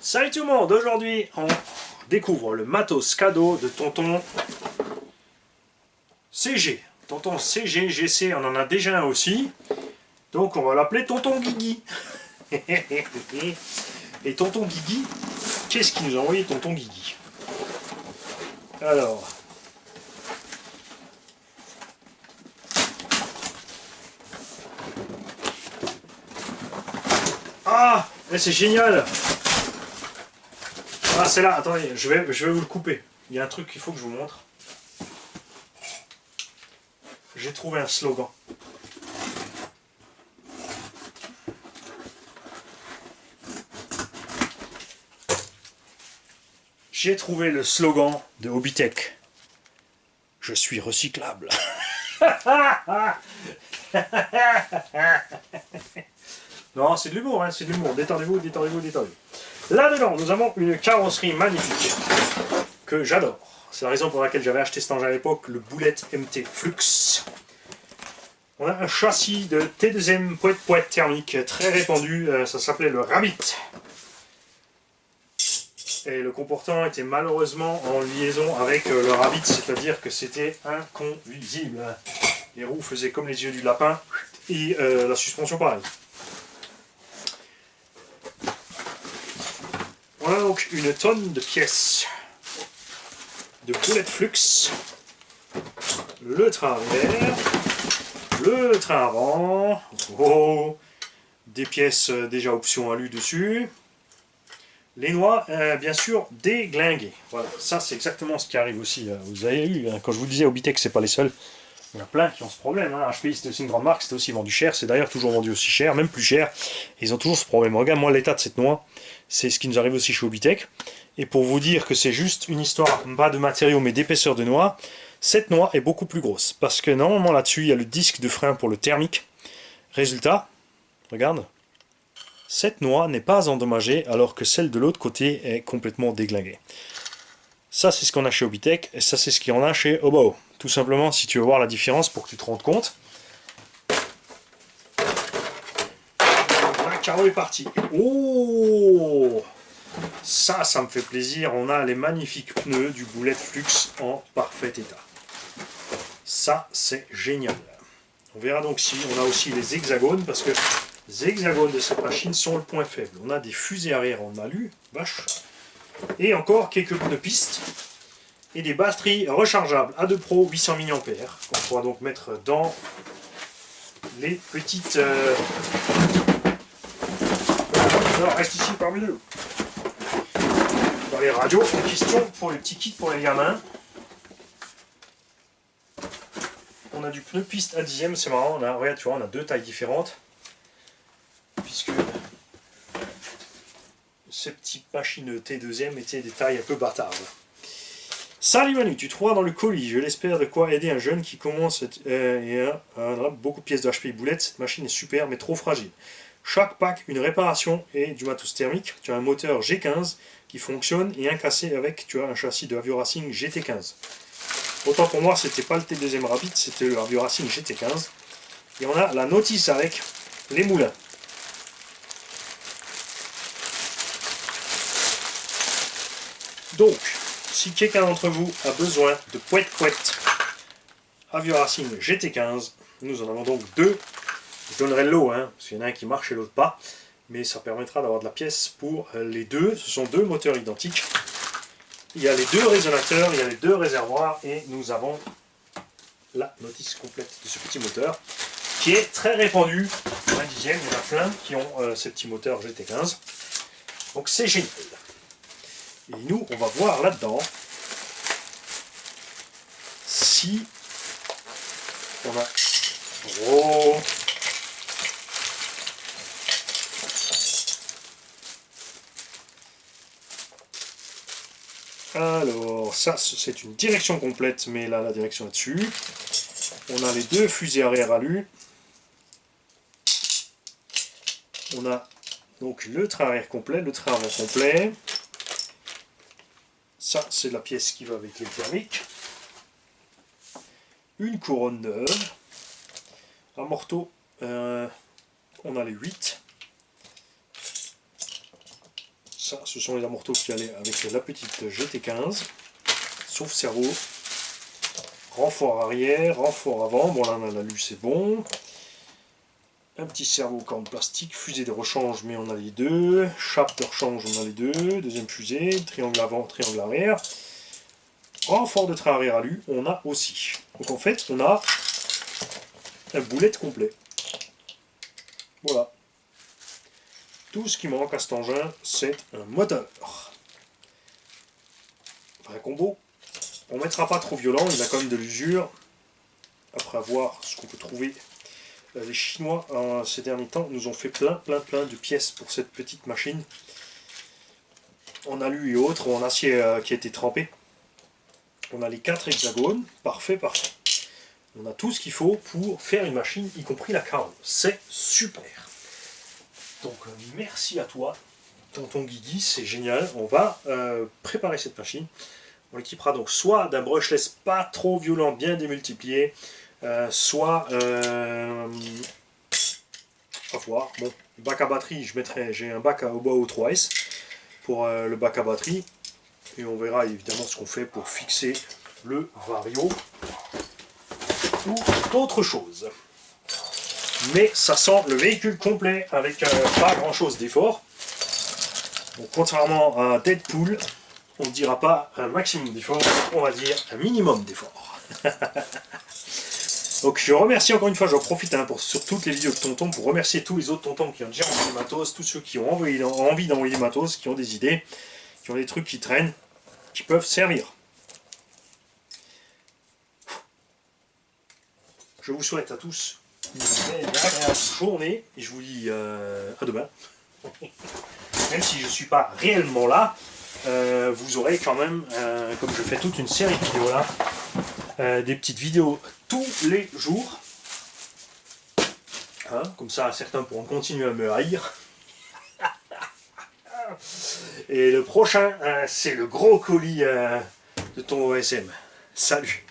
Salut tout le monde, aujourd'hui on découvre le matos cadeau de tonton CG. Tonton CG, GC, on en a déjà un aussi. Donc on va l'appeler tonton Guigui. Et tonton Guigui, qu'est-ce qu'il nous a envoyé tonton Guigui? Alors... Ah, c'est génial! Ah, c'est là, attendez, je vais vous le couper. Il y a un truc qu'il faut que je vous montre. J'ai trouvé un slogan. J'ai trouvé le slogan de Hobbytech. Je suis recyclable. Non, c'est de l'humour, hein, c'est de l'humour. Détendez-vous, détendez-vous, détendez-vous. Là-dedans, nous avons une carrosserie magnifique que j'adore. C'est la raison pour laquelle j'avais acheté cet engin à l'époque, le Bullet MT Flux. On a un châssis de T2M poète thermique très répandu, ça s'appelait le Rabbit. Et le comportement était malheureusement en liaison avec le Rabbit, c'est-à-dire que c'était inconduisible. Les roues faisaient comme les yeux du lapin, et la suspension pareil. On a donc une tonne de pièces de Bullet Flux, le train arrière, le train avant, des pièces déjà option alu dessus, les noix bien sûr déglinguées. Voilà, ça c'est exactement ce qui arrive aussi. Vous avez eu, hein, quand je vous disais Hobbytech c'est pas les seuls, il y en a plein qui ont ce problème. Hein. HPI c'était aussi une grande marque, c'était aussi vendu cher, c'est d'ailleurs toujours vendu aussi cher, même plus cher. Ils ont toujours ce problème. Regarde moi l'état de cette noix, c'est ce qui nous arrive aussi chez Hobbytech. Et pour vous dire que c'est juste une histoire, pas de matériaux mais d'épaisseur de noix, cette noix est beaucoup plus grosse. Parce que normalement là-dessus, il y a le disque de frein pour le thermique. Résultat, regarde, cette noix n'est pas endommagée alors que celle de l'autre côté est complètement déglinguée. Ça c'est ce qu'on a chez Hobbytech et ça c'est ce qu'il y en a chez Hobo. Tout simplement si tu veux voir la différence pour que tu te rendes compte. Le carreau est parti. Oh! Ça me fait plaisir, on a les magnifiques pneus du Bullet Flux en parfait état. Ça, c'est génial. On verra donc si on a aussi les hexagones, parce que les hexagones de cette machine sont le point faible. On a des fusées arrière en alu, vache, et encore quelques pneus piste, et des batteries rechargeables A2 Pro 800 mAh, qu'on pourra donc mettre dans les petites... Alors, reste ici parmi nous. Dans les radios, une question pour les petits kits pour les gamins. On a du pneu piste à 10e, c'est marrant, regarde, tu vois, on a deux tailles différentes. Puisque ces petites machines T2M étaient des tailles un peu bâtardes. Salut Manu, tu trouveras dans le colis, je l'espère, de quoi aider un jeune qui commence et a beaucoup de pièces de HPI Bullet. Cette machine est super mais trop fragile. Chaque pack, une réparation et du matos thermique. Tu as un moteur G15 qui fonctionne et un cassé avec, tu as un châssis de Avio Racing GT15. Autant pour moi, c'était pas le T2M Rabbit, c'était le Avio Racing GT15. Et on a la notice avec les moulins. Donc, si quelqu'un d'entre vous a besoin de poète Avio Racing GT15, nous en avons donc deux. Je donnerai le lot, hein, parce qu'il y en a un qui marche et l'autre pas. Mais ça permettra d'avoir de la pièce pour les deux. Ce sont deux moteurs identiques. Il y a les deux résonateurs, il y a les deux réservoirs et nous avons la notice complète de ce petit moteur qui est très répandu. Un dixième, il y en a plein qui ont ces petits moteurs GT15. Donc c'est génial. Et nous, on va voir là-dedans si on a... Oh. Alors, ça c'est une direction complète, mais là la direction est dessus. On a les deux fusées arrière alu. On a donc le train arrière complet, le train avant complet. Ça c'est la pièce qui va avec les thermiques. Une couronne neuve. Un morteau, on a les 8. Ça, ce sont les amortos qui allaient avec la petite GT15. Sauf cerveau. Renfort arrière, renfort avant. Bon, là, on a lu, c'est bon. Un petit cerveau en plastique. Fusée de rechange, mais on a les deux. Chape de rechange, on a les deux. Deuxième fusée. Triangle avant, triangle arrière. Renfort de train arrière alu, on a aussi. Donc en fait, on a un boulette complet. Voilà. Tout ce qui manque à cet engin, c'est un moteur. Vrai combo. On ne mettra pas trop violent, il a quand même de l'usure. Après avoir ce qu'on peut trouver. Les Chinois, ces derniers temps, nous ont fait plein de pièces pour cette petite machine. En alu et autres, ou en acier qui a été trempé. On a les 4 hexagones, parfait. On a tout ce qu'il faut pour faire une machine, y compris la carole. C'est super. Donc merci à toi, tonton Guigui, c'est génial. On va préparer cette machine. On l'équipera donc soit d'un brushless pas trop violent, bien démultiplié, soit à voir. Bon, bac à batterie, j'ai un bac à Obao 3S pour le bac à batterie. Et on verra évidemment ce qu'on fait pour fixer le vario ou d'autres choses. Mais ça sent le véhicule complet avec pas grand chose d'effort. Donc contrairement à Deadpool, on ne dira pas un maximum d'effort, on va dire un minimum d'effort. Donc je remercie encore une fois, j'en profite sur toutes les vidéos de tonton pour remercier tous les autres tontons qui ont déjà envoyé des matos, tous ceux qui ont envie d'envoyer des matos, qui ont des idées, qui ont des trucs qui traînent, qui peuvent servir. Je vous souhaite à tous une belle et agréable journée et je vous dis à demain. Même si je ne suis pas réellement là, vous aurez quand même, comme je fais toute une série de vidéos là, des petites vidéos tous les jours. Hein, comme ça, certains pourront continuer à me haïr. Et le prochain, c'est le gros colis de ton OSM. Salut!